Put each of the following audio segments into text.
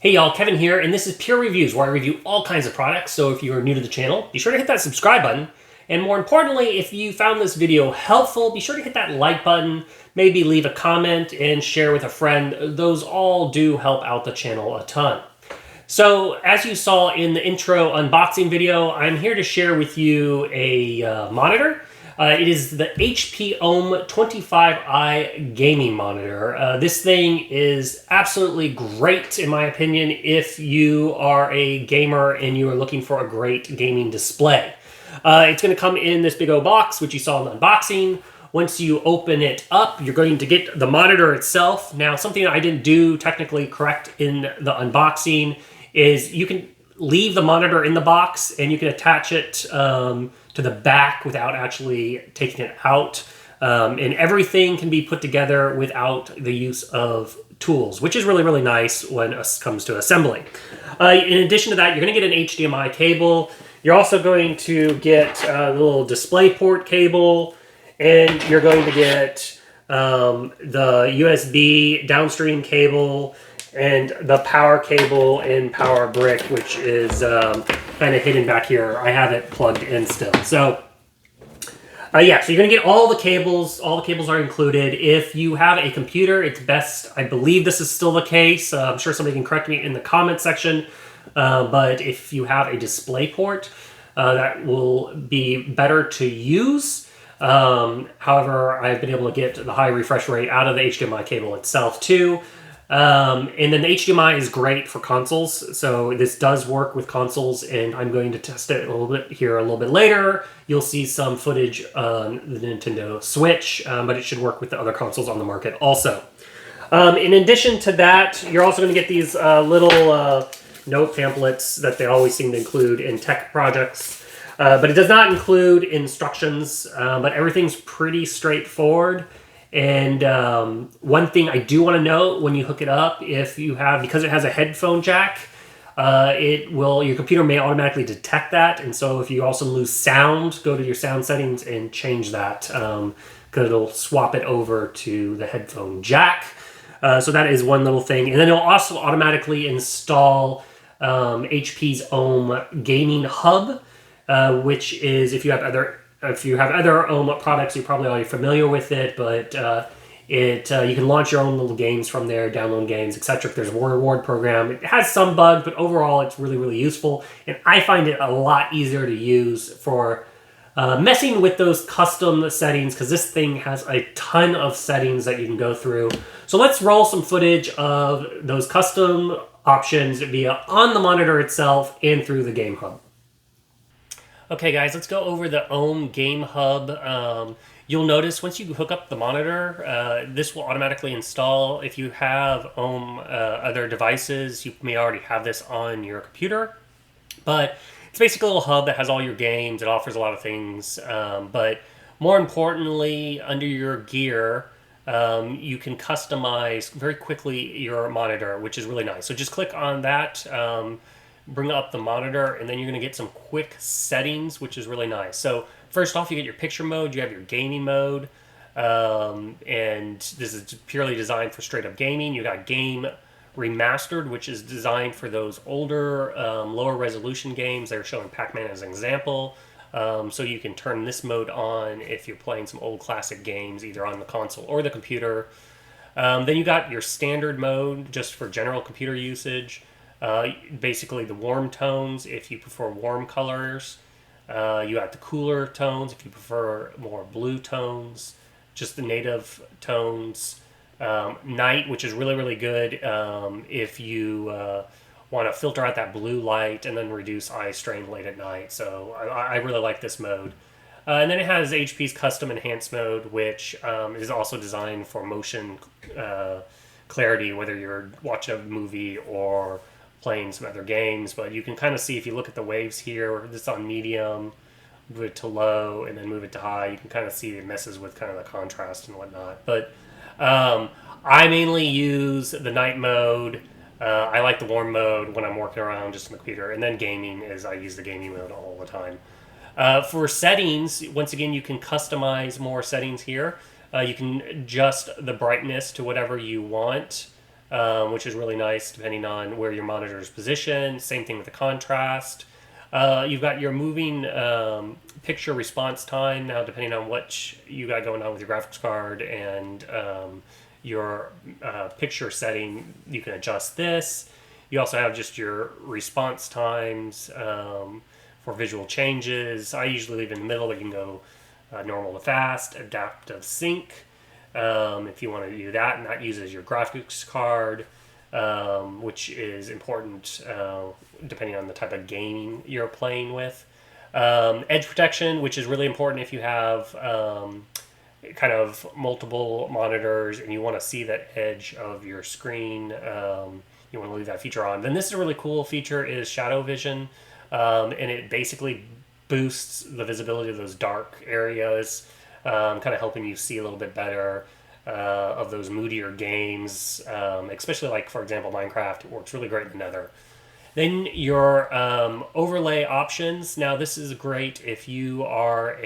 Hey y'all, Kevin here, and this is Pure Reviews, where I review all kinds of products. So if you are new to the channel, be sure to hit that subscribe button. And more importantly, if you found this video helpful, be sure to hit that like button, maybe leave a comment, and share with a friend. Those all do help out the channel a ton. So as you saw in the intro unboxing video, I'm here to share with you a monitor. It is the HP OMEN 25i gaming monitor. This thing is absolutely great, in my opinion, if you are a gamer and you are looking for a great gaming display. It's going to come in this big old box, which you saw in the unboxing. Once you open it up, you're going to get the monitor itself. Now, something I didn't do technically correct in the unboxing is you can leave the monitor in the box and you can attach it to the back without actually taking it out. And everything can be put together without the use of tools, which is really, really nice when it comes to assembling. In addition to that, you're going to get an HDMI cable. You're also going to get a little DisplayPort cable, and you're going to get the USB downstream cable and the power cable and power brick, which is kind of hidden back here. I have it plugged in still. So yeah, so you're gonna get all the cables. All the cables are included. If you have a computer, it's best, I believe this is still the case. I'm sure somebody can correct me in the comment section. But if you have a DisplayPort, that will be better to use. However, I've been able to get the high refresh rate out of the HDMI cable itself too. And then the HDMI is great for consoles, so this does work with consoles, and I'm going to test it a little bit here a little bit later. You'll see some footage on the Nintendo Switch, but it should work with the other consoles on the market also. In addition to that, you're also going to get these little note pamphlets that they always seem to include in tech projects, but it does not include instructions, but everything's pretty straightforward. And one thing I do want to note when you hook it up, because it has a headphone jack, your computer may automatically detect that. And so if you also lose sound, go to your sound settings and change that, because it'll swap it over to the headphone jack. So that is one little thing. And then it'll also automatically install HP's OMEN Gaming Hub, which is, if you have other OMEN products, you're probably already familiar with it, but you can launch your own little games from there, download games, etc. If there's a reward program, it has some bugs, but overall it's really, really useful. And I find it a lot easier to use for messing with those custom settings, because this thing has a ton of settings that you can go through. So let's roll some footage of those custom options on the monitor itself and through the Game Hub. Okay guys, let's go over the OMEN Game Hub. You'll notice once you hook up the monitor, this will automatically install. If you have other devices, you may already have this on your computer. But it's basically a little hub that has all your games. It offers a lot of things. But more importantly, under your gear, you can customize very quickly your monitor, which is really nice. So just click on that. Bring up the monitor, and then you're going to get some quick settings, which is really nice. So first off, you get your picture mode, you have your gaming mode, and this is purely designed for straight up gaming. You got game Remastered, which is designed for those older, lower resolution games. They're showing Pac-Man as an example. So you can turn this mode on if you're playing some old classic games, either on the console or the computer. Then you got your standard mode, just for general computer usage. Basically the warm tones if you prefer warm colors. You have the cooler tones if you prefer more blue tones. Just the native tones. Night, which is really, really good if you want to filter out that blue light and then reduce eye strain late at night. So I really like this mode. And then it has HP's custom enhance mode, which is also designed for motion clarity, whether you're watching a movie or playing some other games. But you can kind of see, if you look at the waves here, this on medium, move it to low, and then move it to high, you can kind of see it messes with kind of the contrast and whatnot. But I mainly use the night mode. I like the warm mode when I'm working around just on the computer, and then gaming is I use the gaming mode all the time. For settings, once again, you can customize more settings here. You can adjust the brightness to whatever you want. which is really nice depending on where your monitor is positioned. Same thing with the contrast. You've got your moving picture response time. Now, depending on what you got going on with your graphics card and your picture setting, you can adjust this. You also have just your response times for visual changes. I usually leave in the middle, but you can go normal to fast, adaptive sync if you want to do that, and that uses your graphics card, which is important depending on the type of game you're playing with. Edge protection, which is really important if you have kind of multiple monitors and you want to see that edge of your screen. You want to leave that feature on. Then this is a really cool feature is shadow vision, and it basically boosts the visibility of those dark areas, kind of helping you see a little bit better of those moodier games, especially like, for example, Minecraft. It works really great in the Nether. Then your overlay options. Now this is great if you are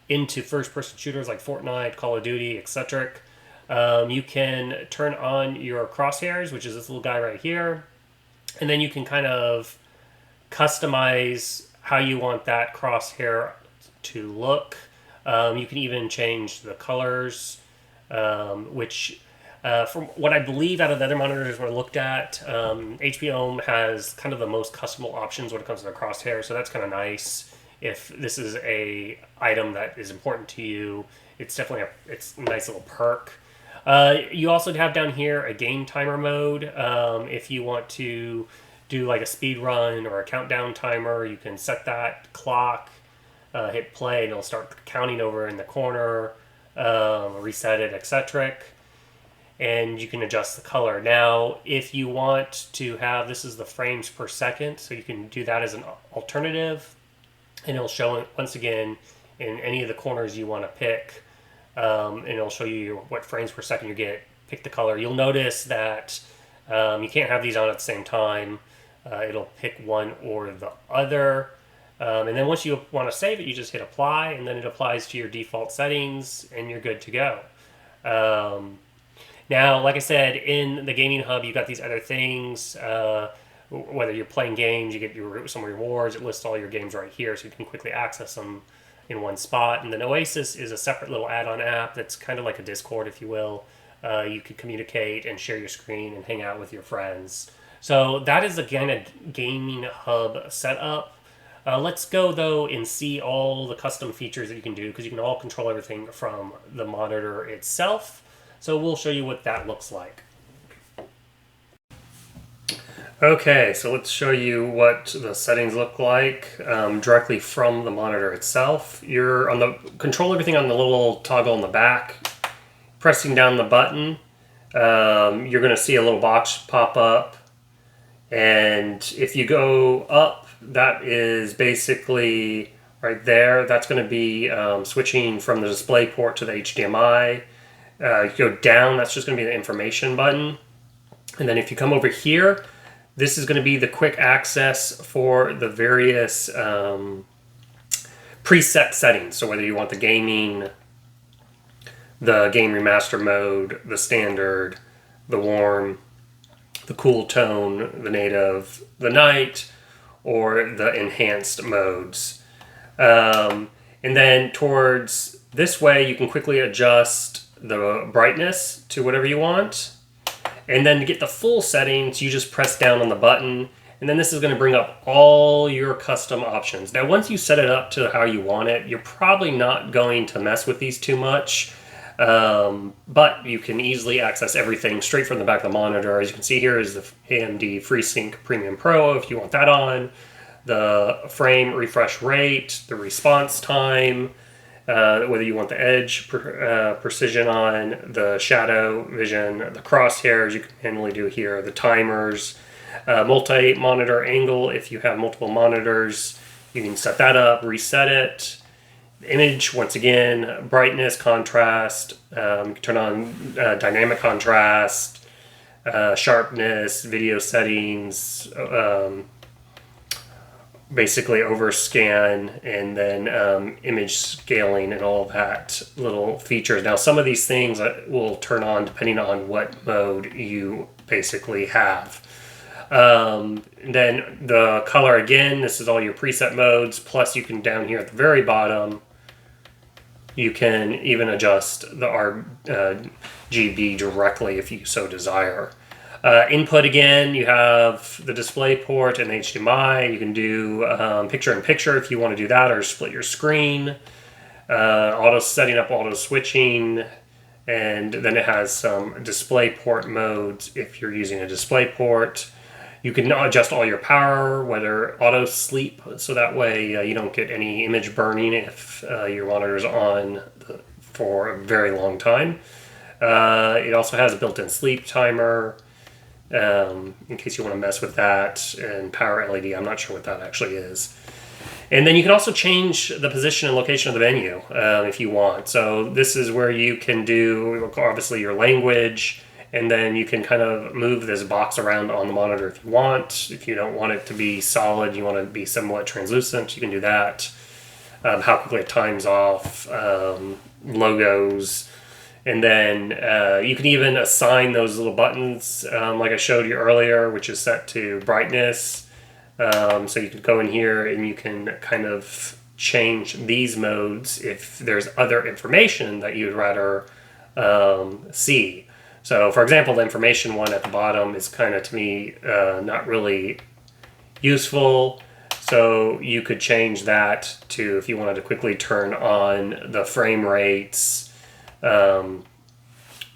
into first-person shooters like Fortnite, Call of Duty, etc. You can turn on your crosshairs, which is this little guy right here, and then you can kind of customize how you want that crosshair to look. You can even change the colors, which from what I believe out of the other monitors we looked at, HP OMEN has kind of the most customable options when it comes to the crosshair, so that's kind of nice. If this is a item that is important to you, it's definitely it's a nice little perk. You also have down here a game timer mode. If you want to do like a speed run or a countdown timer, you can set that clock, hit play, and it'll start counting over in the corner, reset it, etc. And you can adjust the color. Now, if you want to have, this is the frames per second, so you can do that as an alternative, and it'll show it once again in any of the corners you want to pick. And it'll show you what frames per second you get. Pick the color. You'll notice that you can't have these on at the same time. It'll pick one or the other. And then once you want to save it, you just hit apply, and then it applies to your default settings, and you're good to go. Now, like I said, in the Gaming Hub, you've got these other things. Whether you're playing games, you get some rewards. It lists all your games right here, so you can quickly access them in one spot. And then Oasis is a separate little add-on app that's kind of like a Discord, if you will. You can communicate and share your screen and hang out with your friends. So that is, again, a Gaming Hub setup. Let's go, though, and see all the custom features that you can do, because you can all control everything from the monitor itself. So we'll show you what that looks like. Okay, so let's show you what the settings look like directly from the monitor itself. You're on the control everything on the little toggle in the back. Pressing down the button, you're going to see a little box pop up, and if you go up, that is basically right there. That's going to be switching from the DisplayPort to the HDMI. You go down, that's just going to be the information button, and then if you come over here, this is going to be the quick access for the various preset settings. So whether you want the gaming, the game remaster mode, the standard, the warm, the cool tone, the native, the night, or the enhanced modes. And then towards this way, you can quickly adjust the brightness to whatever you want. And then to get the full settings, you just press down on the button, and then this is going to bring up all your custom options. Now, once you set it up to how you want it, you're probably not going to mess with these too much, but you can easily access everything straight from the back of the monitor. As you can see here is the AMD FreeSync Premium Pro, if you want that on, the frame refresh rate, the response time, whether you want the edge precision on, the shadow vision, the crosshairs you can manually do here, the timers, multi-monitor angle. If you have multiple monitors, you can set that up, reset it. The image, once again, brightness, contrast, you can turn on dynamic contrast, sharpness, video settings, basically overscan and then image scaling and all of that little features. Now, some of these things will turn on depending on what mode you basically have. Then the color, again, this is all your preset modes, plus you can down here at the very bottom, you can even adjust the RGB directly if you so desire. Input, again, you have the DisplayPort and HDMI. You can do picture-in-picture if you want to do that, or split your screen. Setting up auto switching, and then it has some DisplayPort modes if you're using a DisplayPort. You can adjust all your power, whether auto sleep, so that way you don't get any image burning if your monitor is on for a very long time. It also has a built-in sleep timer, in case you want to mess with that, and power LED. I'm not sure what that actually is. And then you can also change the position and location of the menu if you want. So this is where you can do, obviously, your language, and then you can kind of move this box around on the monitor if you want. If you don't want it to be solid, you want it to be somewhat translucent, you can do that. How quickly it times off, logos. And then you can even assign those little buttons, like I showed you earlier, which is set to brightness. So you can go in here and you can kind of change these modes if there's other information that you'd rather see. So, for example, the information one at the bottom is kind of, to me, not really useful. So you could change that to, if you wanted to quickly turn on the frame rates, or,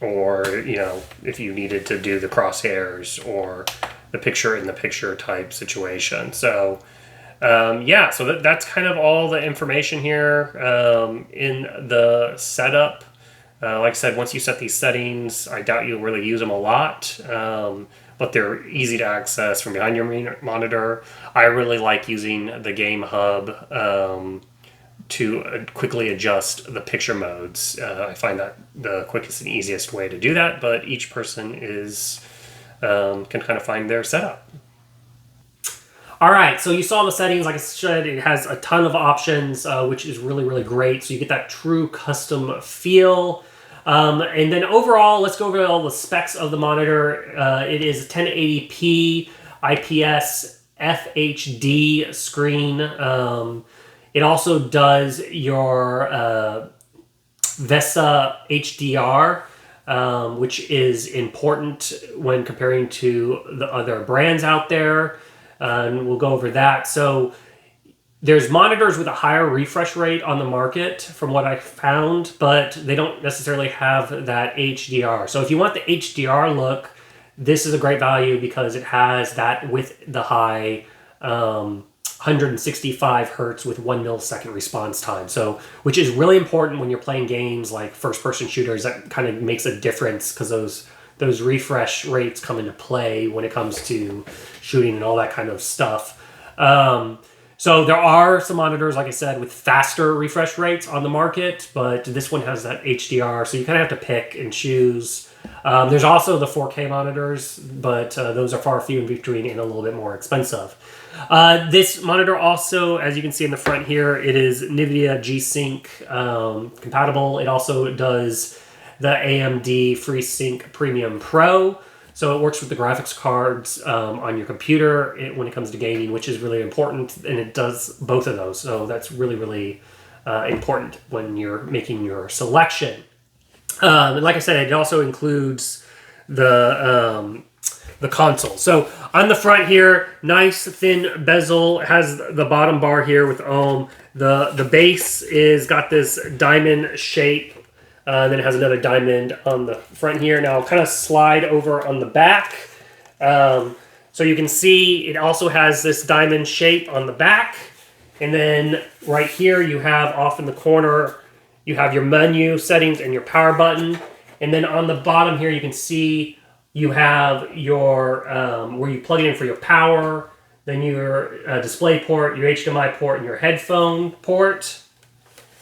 you know, if you needed to do the crosshairs or the picture-in-the-picture type situation. So, yeah, so that's kind of all the information here in the setup. Like I said, once you set these settings, I doubt you'll really use them a lot, but they're easy to access from behind your monitor. I really like using the Game Hub to quickly adjust the picture modes. I find that the quickest and easiest way to do that, but each person can kind of find their setup. All right, so you saw the settings. Like I said, it has a ton of options, which is really, really great. So you get that true custom feel. And then overall, let's go over all the specs of the monitor. It is a 1080p IPS FHD screen. It also does your VESA HDR, which is important when comparing to the other brands out there. And we'll go over that. So there's monitors with a higher refresh rate on the market from what I found, but they don't necessarily have that HDR. So if you want the HDR look, this is a great value because it has that with the high 165 hertz with 1 millisecond response time. So, which is really important when you're playing games like first-person shooters. That kind of makes a difference because those refresh rates come into play when it comes to shooting and all that kind of stuff. So there are some monitors, like I said, with faster refresh rates on the market, but this one has that HDR, so you kind of have to pick and choose. There's also the 4K monitors, but those are far few in between and a little bit more expensive. This monitor also, as you can see in the front here, it is NVIDIA G-Sync compatible. It also does the AMD FreeSync Premium Pro. So it works with the graphics cards on your computer when it comes to gaming, which is really important, and it does both of those. So that's really, really important when you're making your selection. And like I said, it also includes the console. So on the front here, nice thin bezel. It has the bottom bar here with ohm. The base is got this diamond shape. Then it has another diamond on the front here. Now I'll kind of slide over on the back. So you can see it also has this diamond shape on the back. And then right here you have off in the corner, you have your menu settings and your power button. And then on the bottom here you can see you have your where you plug it in for your power, then your display port, your HDMI port, and your headphone port.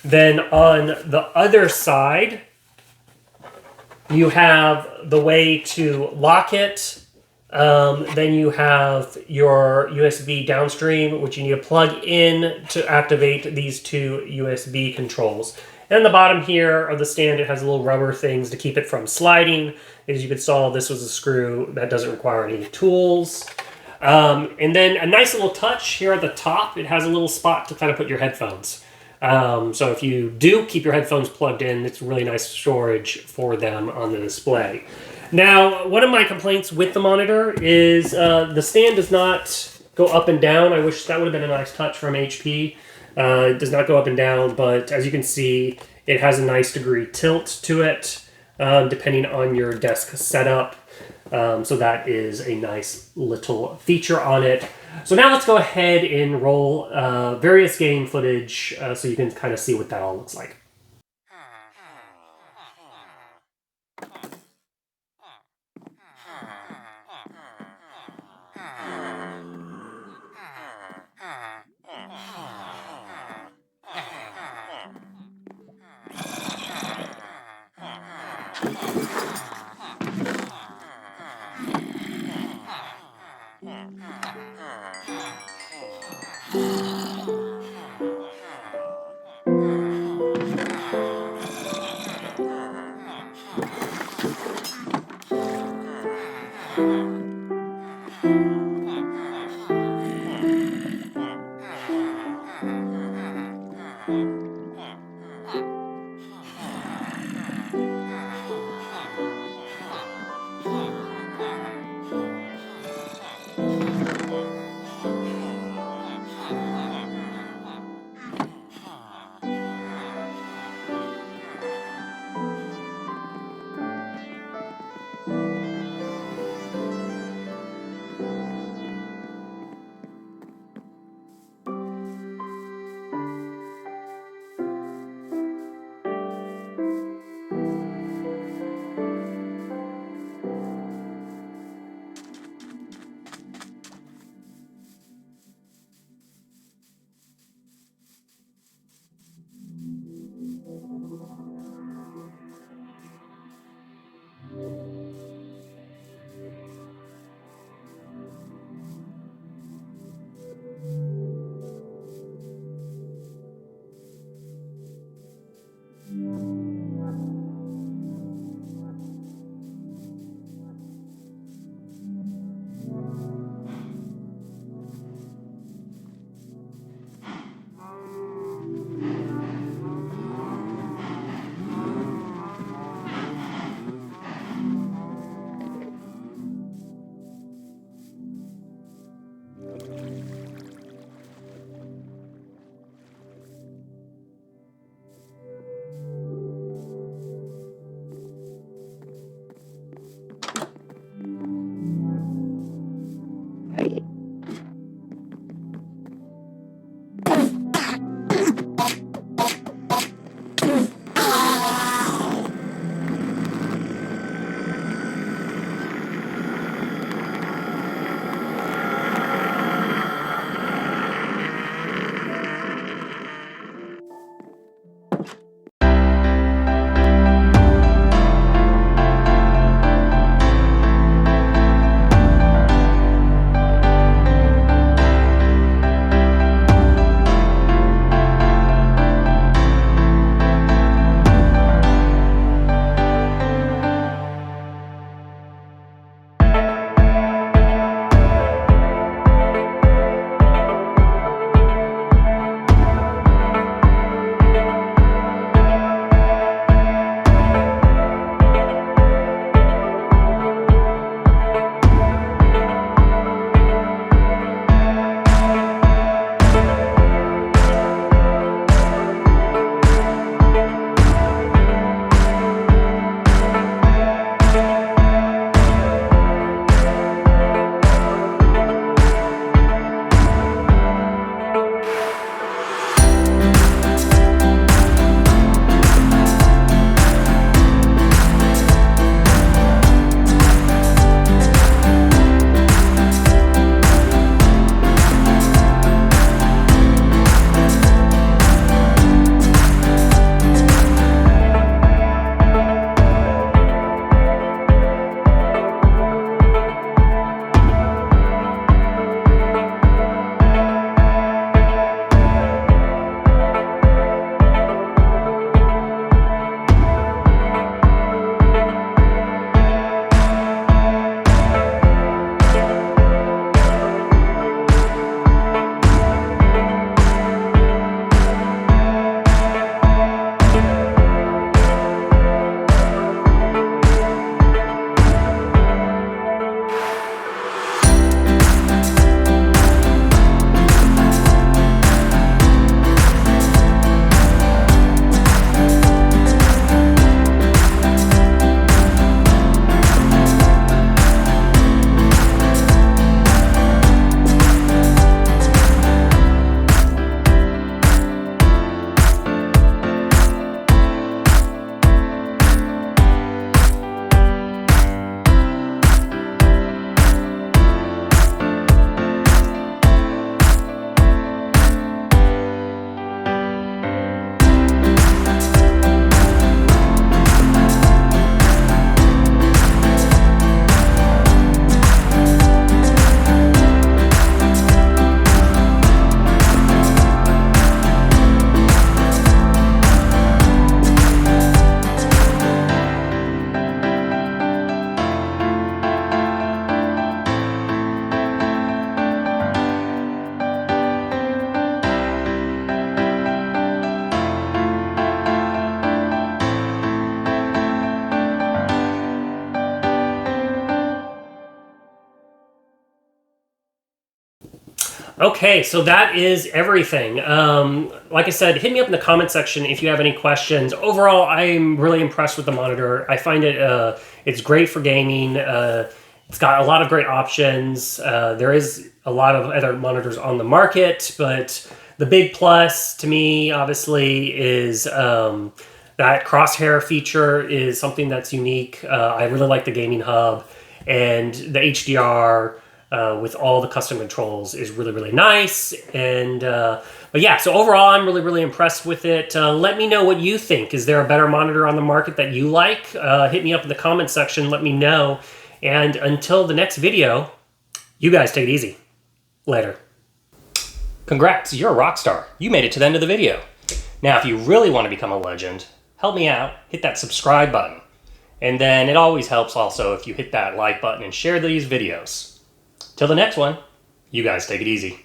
Then on the other side, you have the way to lock it Then you have your USB downstream, which you need to plug in to activate these two USB controls. And on the bottom here of the stand, it has little rubber things to keep it from sliding. As you can saw, this was a screw that doesn't require any tools. And then a nice little touch here at the top. It has a little spot to kind of put your headphones. So if you do keep your headphones plugged in, it's really nice storage for them on the display. Now, one of my complaints with the monitor is the stand does not go up and down. I wish that would have been a nice touch from HP. It does not go up and down, but as you can see, it has a nice degree tilt to it, depending on your desk setup. So that is a nice little feature on it. So now let's go ahead and roll various game footage so you can kind of see what that all looks like. Okay, so that is everything. Like I said, hit me up in the comment section if you have any questions. Overall, I'm really impressed with the monitor. I find it's great for gaming. It's got a lot of great options. There is a lot of other monitors on the market, but the big plus to me, obviously, is that crosshair feature is something that's unique. I really like the gaming hub, and the HDR with all the custom controls is really, really nice. And but yeah, so overall, I'm really, really impressed with it. Let me know what you think. Is there a better monitor on the market that you like? Hit me up in the comment section. Let me know. And until the next video, you guys take it easy. Later. Congrats, you're a rock star. You made it to the end of the video. Now, if you really want to become a legend, help me out, hit that subscribe button. And then it always helps also if you hit that like button and share these videos. Till the next one, you guys take it easy.